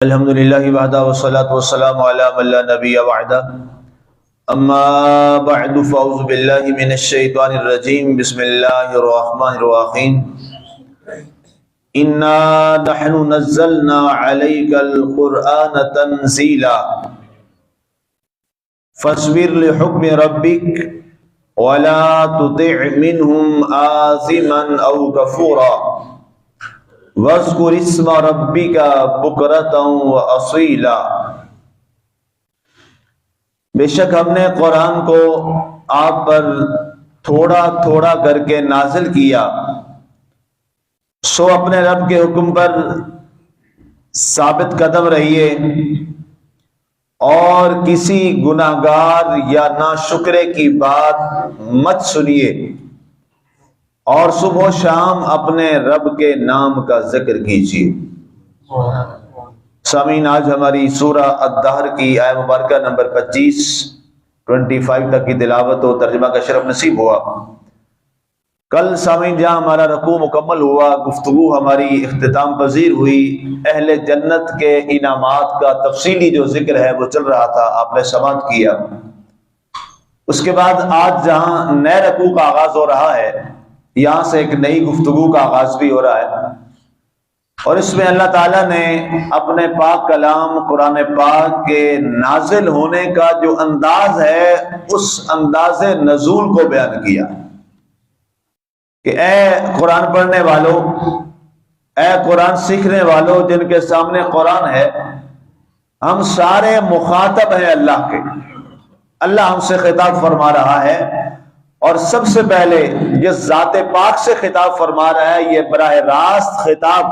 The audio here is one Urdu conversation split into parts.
الحمد للہ وحدہ والصلاة والسلام علی من لا نبی بعدہ اما بعد فاعوذ باللہ من الشیطان الرجیم بسم اللہ الرحمن الرحیم انا نحن نزلنا علیک القرآن تنزیلا فاصبر لحکم ربک ولا تطع منهم آثما او کفورا وَاذْكُرِ اسْمَ رَبِّكَ بُكْرَةً وَأَصِيلًا۔ بے شک ہم نے قرآن کو آپ پر تھوڑا تھوڑا کر کے نازل کیا، سو اپنے رب کے حکم پر ثابت قدم رہیے اور کسی گناہگار یا ناشکرے کی بات مت سنیے، اور صبح و شام اپنے رب کے نام کا ذکر کیجیے۔ سامعین، آج ہماری سورہ الدہر کی آیہ مبارکہ نمبر 25 تک کی تلاوت و ترجمہ کا شرف نصیب ہوا۔ کل سامعین جہاں ہمارا رکوع مکمل ہوا، گفتگو ہماری اختتام پذیر ہوئی، اہل جنت کے انعامات کا تفصیلی جو ذکر ہے وہ چل رہا تھا، آپ نے سماعت کیا۔ اس کے بعد آج جہاں نئے رکوع کا آغاز ہو رہا ہے، یہاں سے ایک نئی گفتگو کا آغاز بھی ہو رہا ہے، اور اس میں اللہ تعالیٰ نے اپنے پاک کلام قرآن پاک کے نازل ہونے کا جو انداز ہے اس انداز نزول کو بیان کیا کہ اے قرآن پڑھنے والوں، اے قرآن سیکھنے والوں، جن کے سامنے قرآن ہے، ہم سارے مخاطب ہیں اللہ کے۔ اللہ ہم سے خطاب فرما رہا ہے، اور سب سے پہلے جس ذات پاک سے خطاب فرما رہا ہے، یہ براہ راست خطاب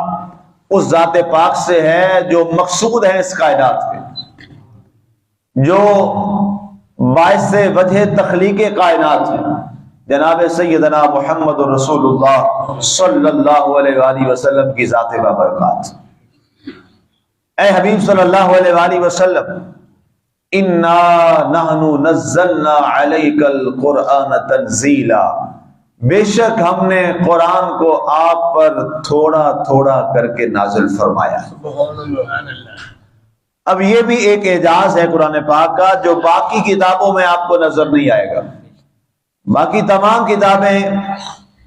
اس ذات پاک سے ہے جو مقصود ہے اس کائنات کے، جو باعث وجہ تخلیق کائنات ہے، جناب سیدنا محمد رسول اللہ صلی اللہ علیہ وآلہ وسلم کی ذات بابرکات۔ اے حبیب صلی اللہ علیہ وآلہ وسلم، انا نحن نزلنا علیک القرآن تنزیلا، بے شک ہم نے قرآن کو آپ پر تھوڑا تھوڑا کر کے نازل فرمایا۔ اب یہ بھی ایک اعجاز ہے قرآن پاک کا جو باقی کتابوں میں آپ کو نظر نہیں آئے گا۔ باقی تمام کتابیں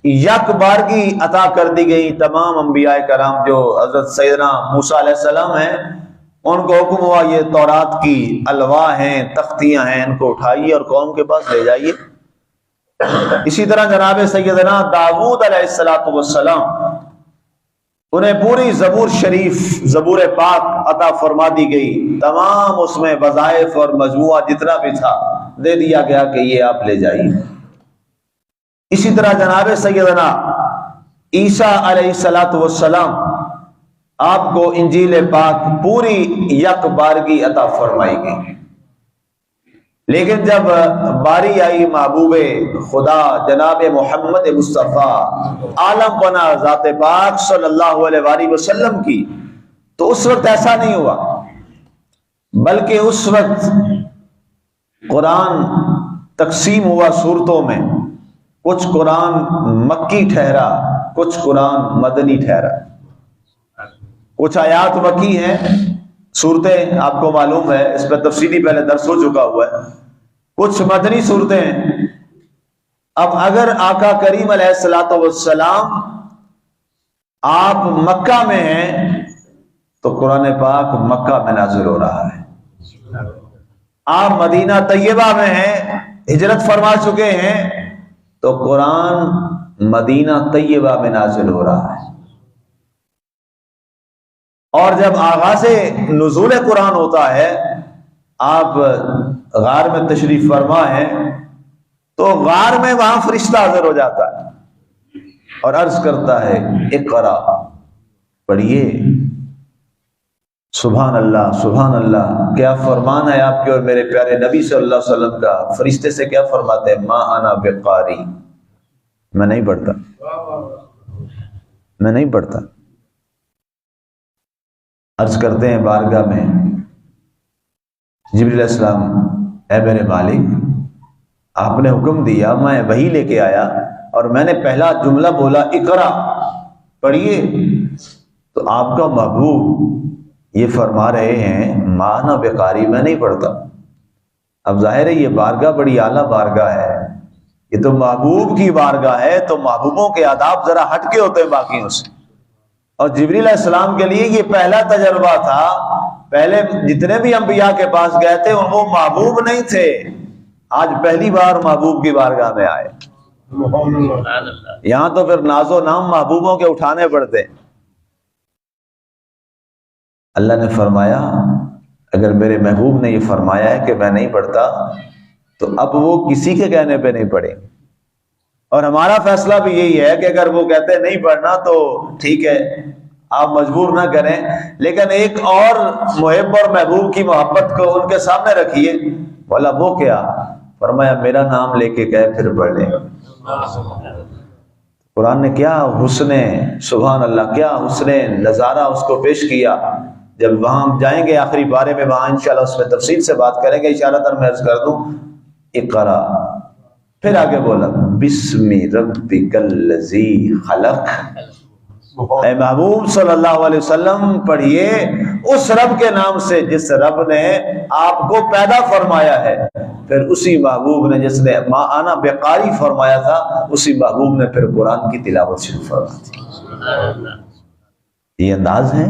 یک بارگی عطا کر دی گئی، تمام انبیاء کرام جو حضرت سیدنا موسیٰ علیہ السلام ہیں، ان کو حکم ہوا یہ تورات کی الواح ہیں، تختیاں ہیں، ان کو اٹھائیے اور قوم کے پاس لے جائیے۔ اسی طرح جناب سیدنا داؤد علیہ السلام، انہیں پوری زبور شریف، زبور پاک عطا فرما دی گئی، تمام اس میں وظائف اور مجموعہ جتنا بھی تھا دے دیا گیا کہ یہ آپ لے جائیے۔ اسی طرح جناب سیدنا عیسیٰ علیہ السلام، آپ کو انجیل پاک پوری یک بارگی عطا فرمائی گئی، لیکن جب باری آئی محبوب خدا جناب محمد مصطفیٰ عالم پناہ ذات پاک صلی اللہ علیہ وآلہ وسلم کی، تو اس وقت ایسا نہیں ہوا، بلکہ اس وقت قرآن تقسیم ہوا صورتوں میں، کچھ قرآن مکی ٹھہرا، کچھ قرآن مدنی ٹھہرا۔ کچھ آیات مکی ہیں، صورتیں آپ کو معلوم ہے، اس پر تفصیلی پہلے درس ہو چکا ہوا ہے، کچھ مدنی صورتیں ہیں۔ اب اگر آقا کریم علیہ السلام آپ مکہ میں ہیں تو قرآن پاک مکہ میں نازل ہو رہا ہے، آپ مدینہ طیبہ میں ہیں، ہجرت فرما چکے ہیں، تو قرآن مدینہ طیبہ میں نازل ہو رہا ہے۔ اور جب آغاز نزول قرآن ہوتا ہے، آپ غار میں تشریف فرما ہیں، تو غار میں وہاں فرشتہ حاضر ہو جاتا ہے اور عرض کرتا ہے اقرا، پڑھیے۔ سبحان اللہ، سبحان اللہ، کیا فرمان ہے آپ کے اور میرے پیارے نبی صلی اللہ علیہ وسلم کا۔ فرشتے سے کیا فرماتے ہیں؟ ما انا بقاری، میں نہیں پڑھتا، میں نہیں پڑھتا۔ عرض کرتے ہیں بارگاہ میں جبریل علیہ السلام، اے میرے مالک، آپ نے حکم دیا، میں وحی لے کے آیا اور میں نے پہلا جملہ بولا اقرا، پڑھیے، تو آپ کا محبوب یہ فرما رہے ہیں مانا بقاری میں نہیں پڑھتا۔ اب ظاہر ہے یہ بارگاہ بڑی اعلیٰ بارگاہ ہے، یہ تو محبوب کی بارگاہ ہے، تو محبوبوں کے آداب ذرا ہٹ کے ہوتے ہیں باقیوں سے۔ اور جبریل علیہ السلام کے لیے یہ پہلا تجربہ تھا، پہلے جتنے بھی انبیاء کے پاس گئے تھے وہ محبوب نہیں تھے، آج پہلی بار محبوب کی بارگاہ میں آئے۔ یہاں تو پھر ناز و نام محبوبوں کے اٹھانے پڑتے۔ اللہ نے فرمایا اگر میرے محبوب نے یہ فرمایا ہے کہ میں نہیں پڑھتا تو اب وہ کسی کے کہنے پہ نہیں پڑھیں، اور ہمارا فیصلہ بھی یہی ہے کہ اگر وہ کہتے ہیں نہیں پڑھنا تو ٹھیک ہے، آپ مجبور نہ کریں، لیکن ایک اور محب اور محبوب کی محبت کو ان کے سامنے رکھیے۔ بولا وہ کیا؟ فرمایا میرا نام لے کے کہے پھر پڑھ لیں۔ قرآن نے کیا حسن، سبحان اللہ، کیا حسن نظارہ اس کو پیش کیا۔ جب وہاں ہم جائیں گے آخری بارے میں، وہاں انشاءاللہ اس میں تفصیل سے بات کریں گے، اشارتاً میں عرض کر دوں اقرا، پھر آگے بولا بسم ربک الذی خلق۔ اے محبوب صلی اللہ علیہ وسلم پڑھیے اس رب کے نام سے جس رب نے آپ کو پیدا فرمایا ہے۔ پھر اسی محبوب نے جس نے ما انا بقاری فرمایا تھا، اسی محبوب نے پھر قرآن کی تلاوت شروع فرمائی تھی۔ یہ انداز ہے،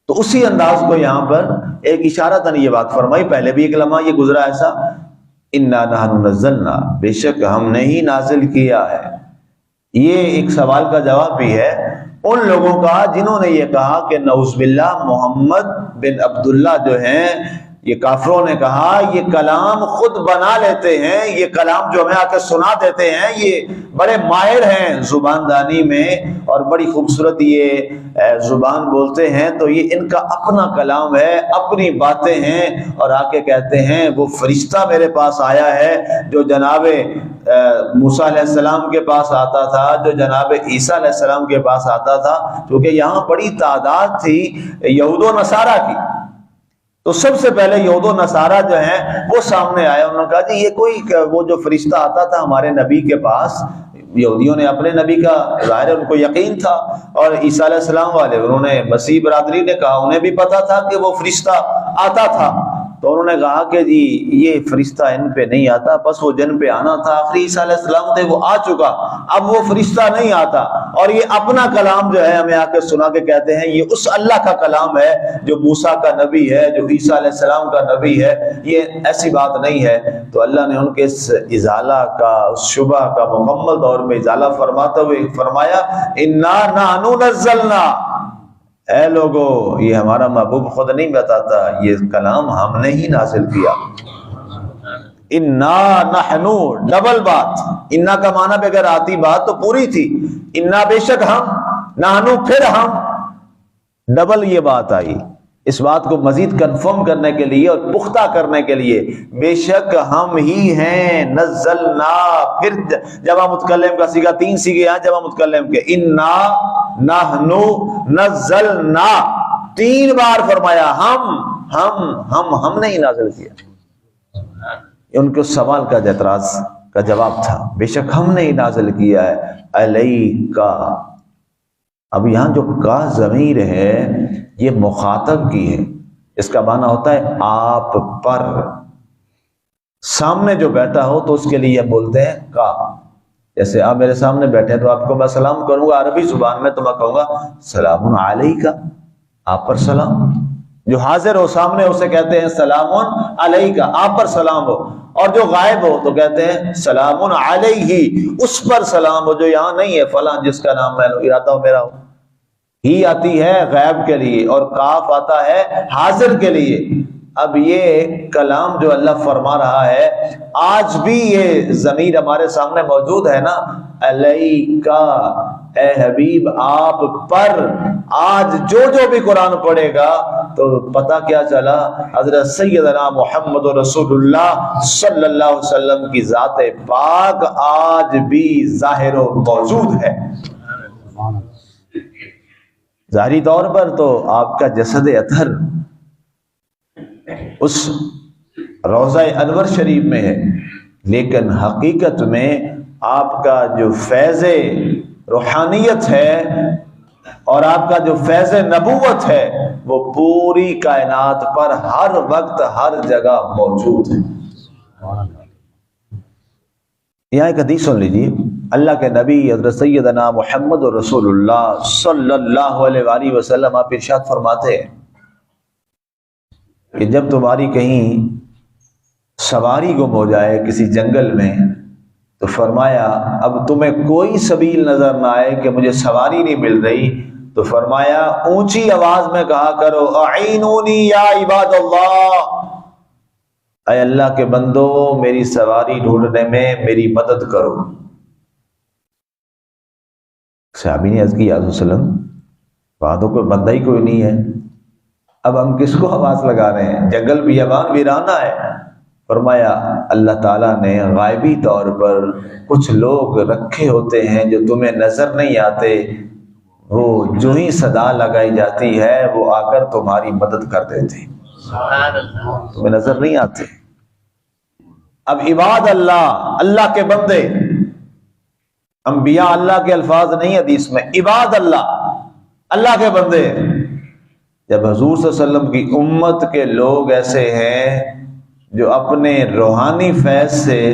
تو اسی انداز کو یہاں پر ایک اشارتاً یہ بات فرمائی۔ پہلے بھی ایک لمحہ یہ گزرا ایسا، انا نحن نزلنا، بے شک ہم نے ہی نازل کیا ہے۔ یہ ایک سوال کا جواب بھی ہے ان لوگوں کا جنہوں نے یہ کہا کہ نعوذ باللہ محمد بن عبداللہ جو ہیں، یہ کافروں نے کہا یہ کلام خود بنا لیتے ہیں، یہ کلام جو ہمیں آ کے سنا دیتے ہیں، یہ بڑے ماہر ہیں زبان دانی میں اور بڑی خوبصورت یہ زبان بولتے ہیں، تو یہ ان کا اپنا کلام ہے، اپنی باتیں ہیں، اور آ کے کہتے ہیں وہ فرشتہ میرے پاس آیا ہے جو جناب موسیٰ علیہ السلام کے پاس آتا تھا، جو جناب عیسیٰ علیہ السلام کے پاس آتا تھا، کیونکہ یہاں بڑی تعداد تھی یہود و نصارہ کی، تو سب سے پہلے یہود و نصارہ جو ہیں وہ سامنے آئے، انہوں نے کہا جی یہ کوئی وہ جو فرشتہ آتا تھا ہمارے نبی کے پاس، یہودیوں نے اپنے نبی کا ظاہر ہے ان کو یقین تھا، اور عیسیٰ علیہ السلام والے انہوں نے مسیح برادری نے کہا انہیں بھی پتا تھا کہ وہ فرشتہ آتا تھا، تو انہوں نے کہا کہ جی یہ فرشتہ ان پہ نہیں آتا، بس وہ جن پہ آنا تھا آخری عیسیٰ علیہ السلام تھے وہ آ چکا، اب وہ فرشتہ نہیں آتا، اور یہ اپنا کلام جو ہے ہمیں آ کے سنا کے کہتے ہیں یہ اس اللہ کا کلام ہے جو موسیٰ کا نبی ہے، جو عیسیٰ علیہ السلام کا نبی ہے، یہ ایسی بات نہیں ہے۔ تو اللہ نے ان کے اس ازالہ کا، اس شبہ کا مکمل طور پہ ازالہ فرماتے ہوئے فرمایا انا نحن نزلنا، اے لوگو یہ ہمارا محبوب خود نہیں بتاتا، یہ کلام ہم نے ہی نازل کیا۔ انا نحن، ڈبل بات، انا کا معنی پہ اگر آتی بات تو پوری تھی، انا بے شک ہم، نحن پھر ہم، ڈبل یہ بات آئی، اس بات کو مزید کنفرم کرنے کے لیے اور پختہ کرنے کے لیے، بے شک ہم ہی ہیں، نزلنا، پھر جمع متکلم کا صیغہ، تین صیغے ہیں جمع متکلم کے، انا نحن نزلنا، تین بار فرمایا ہم نے ہی نازل کیا۔ ان کے سوال کا اعتراض کا جواب تھا، بے شک ہم نے ہی نازل کیا ہے، علیکا، اب یہاں جو کا ضمیر ہے یہ مخاطب کی ہے، اس کا معنی ہوتا ہے آپ پر، سامنے جو بیٹھا ہو تو اس کے لیے بولتے ہیں کا، جیسے آپ میرے سامنے بیٹھے تو آپ کو میں سلام کروں گا عربی زبان میں، تو میں کہوں گا سلام علیکا، آپ پر سلام، جو حاضر ہو سامنے اسے کہتے ہیں سلام علیکا، آپ پر سلام ہو، اور جو غائب ہو تو کہتے ہیں سلام علیہ، اس پر سلام ہو جو یہاں نہیں ہے، فلاں جس کا نام میں ارادہ ہو میرا ہو، ہی آتی ہے غائب کے لیے اور کاف آتا ہے حاضر کے لیے۔ اب یہ کلام جو اللہ فرما رہا ہے آج بھی یہ ضمیر ہمارے سامنے موجود ہے نا، علیکا، اے حبیب آپ پر، آج جو بھی قرآن پڑھے گا تو پتہ کیا چلا، حضرت سیدنا محمد رسول اللہ صلی اللہ علیہ وسلم کی ذات پاک آج بھی ظاہر و موجود ہے۔ ظاہری طور پر تو آپ کا جسد اطہر اس روضہ انور شریف میں ہے، لیکن حقیقت میں آپ کا جو فیض روحانیت ہے اور آپ کا جو فیض نبوت ہے وہ پوری کائنات پر ہر وقت ہر جگہ موجود ہے۔ یہاں ایک حدیث سن لیجیے، اللہ کے نبی حضرت سیدنا محمد رسول اللہ صلی اللہ علیہ وآلہ وسلم آپ ارشاد فرماتے ہیں کہ جب تمہاری کہیں سواری گم ہو جائے کسی جنگل میں تو فرمایا اب تمہیں کوئی سبیل نظر نہ آئے کہ مجھے سواری نہیں مل رہی، تو فرمایا اونچی آواز میں کہا کرو اعینونی یا عباد اللہ، اے اللہ کے بندو میری سواری ڈھونڈنے میں میری مدد کرو۔ صحابی نے عرض کی یا رسول اللہ صلی اللہ علیہ وسلم وہاں تو کوئی بندہ ہی کوئی نہیں ہے، اب ہم کس کو آواز لگا رہے ہیں، جنگل بیابان ویرانہ ہے۔ فرمایا اللہ تعالیٰ نے غائبی طور پر کچھ لوگ رکھے ہوتے ہیں جو تمہیں نظر نہیں آتے، وہ جو ہی صدا لگائی جاتی ہے وہ آ کر تمہاری مدد کر دیتے، تمہیں نظر نہیں آتے۔ اب عباد اللہ، اللہ کے بندے، انبیاء اللہ کے الفاظ نہیں حدیث میں، عباد اللہ، اللہ کے بندے۔ جب حضور صلی اللہ علیہ وسلم کی امت کے لوگ ایسے ہیں جو اپنے روحانی فیض سے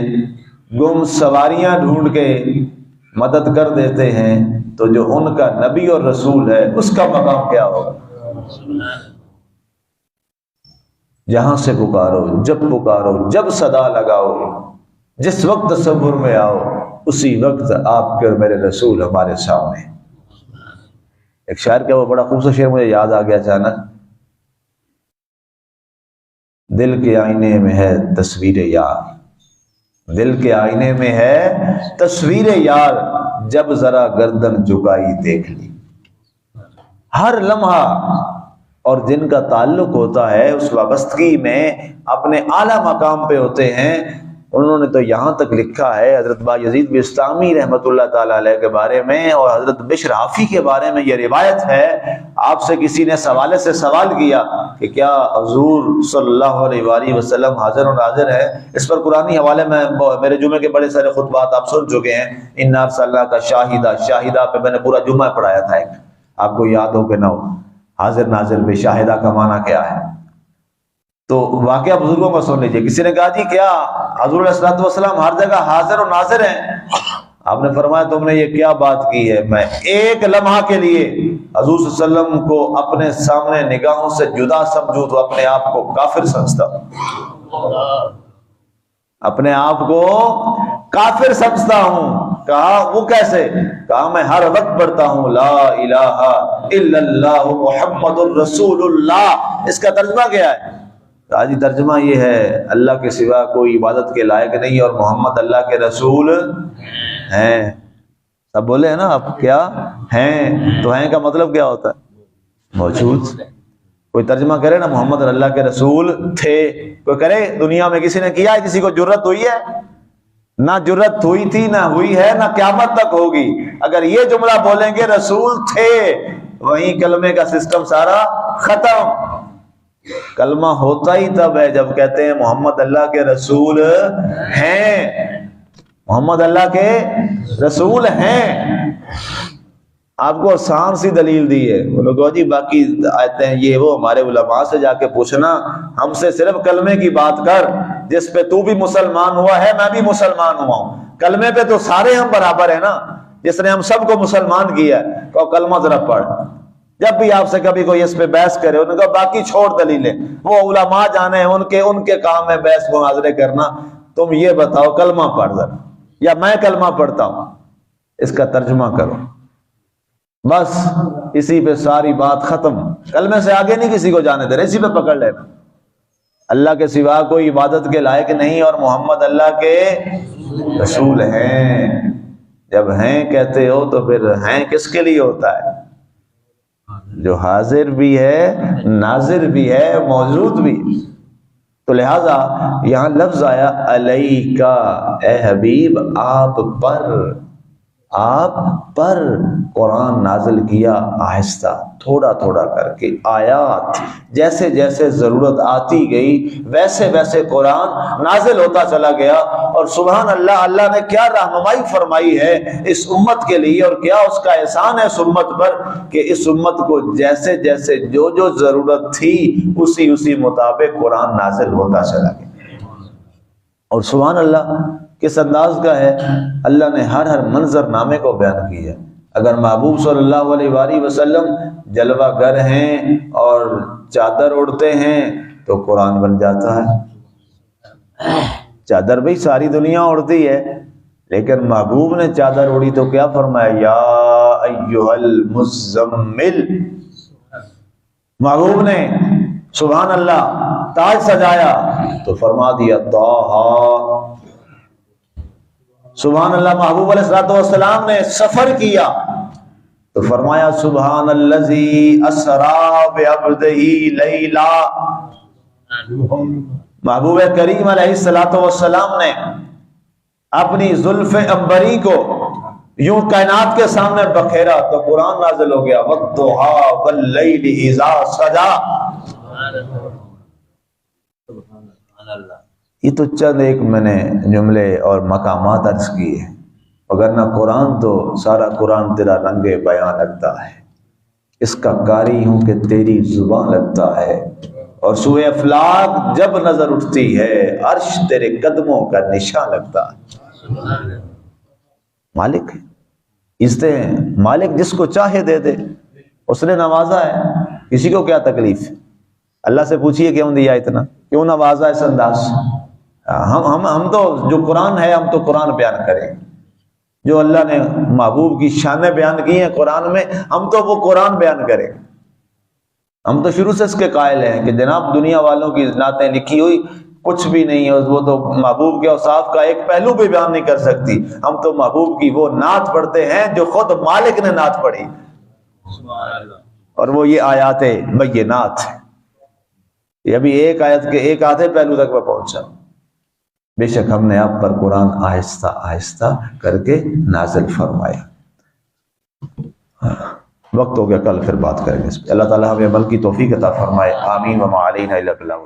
گم سواریاں ڈھونڈ کے مدد کر دیتے ہیں، تو جو ان کا نبی اور رسول ہے اس کا مقام کیا ہوگا؟ جہاں سے پکارو، جب صدا لگاؤ، جس وقت تصور میں آؤ، اسی وقت آپ کے اور میرے رسول ہمارے سامنے۔ ایک شاعر کا وہ بڑا خوبصورت شعر مجھے یاد آ گیا اچانک، دل کے آئینے میں ہے تصویر یار، دل کے آئینے میں ہے تصویر یار، جب ذرا گردن جھکائی دیکھ لی۔ ہر لمحہ اور جن کا تعلق ہوتا ہے اس وابستگی میں اپنے اعلیٰ مقام پہ ہوتے ہیں، انہوں نے تو یہاں تک لکھا ہے، حضرت بایزید بستامی رحمۃ اللہ تعالیٰ علیہ کے بارے میں اور حضرت بشر حافی کے بارے میں یہ روایت ہے، آپ سے کسی نے سوالے سے سوال کیا کہ کیا حضور صلی اللہ علیہ وآلہ وسلم حاضر و ناظر ہے؟ اس پر قرآنی حوالے میں میرے جمعے کے بڑے سارے خطبات آپ سن چکے ہیں، اِنَّا أَرْسَلْنَاكَ شَاهِدًا، شاہدہ پہ میں نے پورا جمعہ پڑھایا تھا، ایک آپ کو یاد ہو کہ نہ ہو، حاضر ناظر پہ شاہدہ کا معنی کیا ہے؟ تو واقعہ بزرگوں کا سن لیجئے۔ کسی نے کہا جی کیا حضور علیہ الصلوۃ والسلام ہر جگہ حاضر و ناظر ہیں؟ آپ نے فرمایا تم نے یہ کیا بات کی ہے، میں ایک لمحہ کے لیے حضور صلی اللہ علیہ وسلم کو اپنے سامنے نگاہوں سے جدا سمجھوں تو اپنے آپ کو کافر سمجھتا ہوں، اپنے آپ کو کافر سمجھتا ہوں۔ کہا وہ کیسے؟ کہا میں ہر وقت پڑھتا ہوں لا الہ الا اللہ محمد الرسول اللہ۔ اس کا ترجمہ کیا ہے؟ جی ترجمہ یہ ہے اللہ کے سوا کوئی عبادت کے لائق نہیں اور محمد اللہ کے رسول ہیں۔ سب بولے ہیں نا آپ، کیا ہیں؟ تو ہیں کا مطلب کیا ہوتا ہے؟ موجود۔ کوئی ترجمہ کرے نا محمد اللہ کے رسول تھے، کوئی کرے؟ دنیا میں کسی نے کیا ہے؟ کسی کو جرت ہوئی ہے؟ نہ جرت ہوئی تھی، نہ ہوئی ہے، نہ قیامت تک ہوگی۔ اگر یہ جملہ بولیں گے رسول تھے، وہیں کلمے کا سسٹم سارا ختم۔ کلمہ ہوتا ہی تب ہے جب کہتے ہیں محمد اللہ کے رسول ہیں، محمد اللہ کے رسول ہیں۔ آپ کو آسان سی دلیل دی ہے، وہ لوگ جی باقی آیتیں یہ وہ ہمارے علماء سے جا کے پوچھنا، ہم سے صرف کلمے کی بات کر، جس پہ تو بھی مسلمان ہوا ہے میں بھی مسلمان ہوا ہوں، کلمے پہ تو سارے ہم برابر ہیں نا، جس نے ہم سب کو مسلمان کیا ہے، تو کلمہ ذرا پڑھ۔ جب بھی آپ سے کبھی کوئی اس پہ بحث کرے، انہوں نے کہا باقی چھوڑ دلیلیں، وہ علماء جانے ہیں، ان کے کام ہے بحث مناظرے کرنا، تم یہ بتاؤ کلمہ پڑھ ذرا، یا میں کلمہ پڑھتا ہوں، اس کا ترجمہ کرو، بس اسی پہ ساری بات ختم۔ کلمے سے آگے نہیں کسی کو جانے دے رہے، اسی پہ پکڑ لے۔ اللہ کے سوا کوئی عبادت کے لائق نہیں اور محمد اللہ کے رسول ہیں۔ جب ہیں کہتے ہو تو پھر ہیں کس کے لیے ہوتا ہے؟ جو حاضر بھی ہے، ناظر بھی ہے، موجود بھی۔ تو لہذا یہاں لفظ آیا علیکا، اے حبیب آپ پر، آپ پر قرآن نازل کیا آہستہ، تھوڑا تھوڑا کر کے، آیات جیسے جیسے ضرورت آتی گئی ویسے ویسے قرآن نازل ہوتا چلا گیا۔ اور سبحان اللہ، اللہ نے کیا رہنمائی فرمائی ہے اس امت کے لیے، اور کیا اس کا احسان ہے اس امت پر کہ اس امت کو جیسے جیسے جو جو ضرورت تھی اسی مطابق قرآن نازل ہوتا چلا گیا۔ اور سبحان اللہ کس انداز کا ہے، اللہ نے ہر منظر نامے کو بیان کیا۔ اگر محبوب صلی اللہ علیہ وآلہ وسلم جلوہ گر ہیں اور چادر اڑتے ہیں تو قرآن بن جاتا ہے۔ چادر بھئی ساری دنیا اڑتی ہے، لیکن محبوب نے چادر اڑی تو کیا فرمایا، یا ایھا المزمل۔ محبوب نے سبحان اللہ تاج سجایا تو فرما دیا طٰہٰ۔ سبحان اللہ محبوب علیہ الصلوۃ والسلام نے سفر کیا تو فرمایا سبحان الذی اسریٰ بعبدہ لیلا۔ محبوب کریم علیہ الصلوۃ والسلام نے اپنی زلف عنبری کو یوں کائنات کے سامنے بکھیرا تو قرآن نازل ہو گیا، والضحیٰ واللیل اذا سجی۔ یہ تو چند ایک میں نے جملے اور مقامات عرض کیے، وگرنہ قرآن تو سارا قرآن تیرا رنگ بیان لگتا ہے، اس کا قاری ہوں کہ تیری زبان لگتا ہے، اور سوئے افلاک جب نظر اٹھتی ہے عرش تیرے قدموں کا نشان لگتا ہے۔ مالک ہے، اس سے مالک جس کو چاہے دے دے، اس نے نوازا ہے، کسی کو کیا تکلیف ہے؟ اللہ سے پوچھئے کیوں دیا اتنا، کیوں نوازا اس انداز؟ ہم تو جو قرآن ہے ہم تو قرآن بیان کریں، جو اللہ نے محبوب کی شانیں بیان کی ہیں قرآن میں، ہم تو وہ قرآن بیان کریں۔ ہم تو شروع سے اس کے قائل ہیں کہ جناب دنیا والوں کی نعتیں لکھی ہوئی کچھ بھی نہیں ہے، وہ تو محبوب کے اوصاف کا ایک پہلو بھی بیان نہیں کر سکتی۔ ہم تو محبوب کی وہ نعت پڑھتے ہیں جو خود مالک نے نعت پڑھی، اور وہ یہ آیات بینات ہیں۔ یہ ابھی ایک آیت کے ایک آدھے پہلو تک میں پہنچا۔ بے شک ہم نے آپ پر قرآن آہستہ آہستہ کر کے نازل فرمایا۔ وقت ہو گیا، کل پھر بات کریں گے اس پہ۔ اللہ تعالیٰ ہمیں عمل کی توفیق عطا فرمائے، آمین۔ وما علینا الا البلاغ۔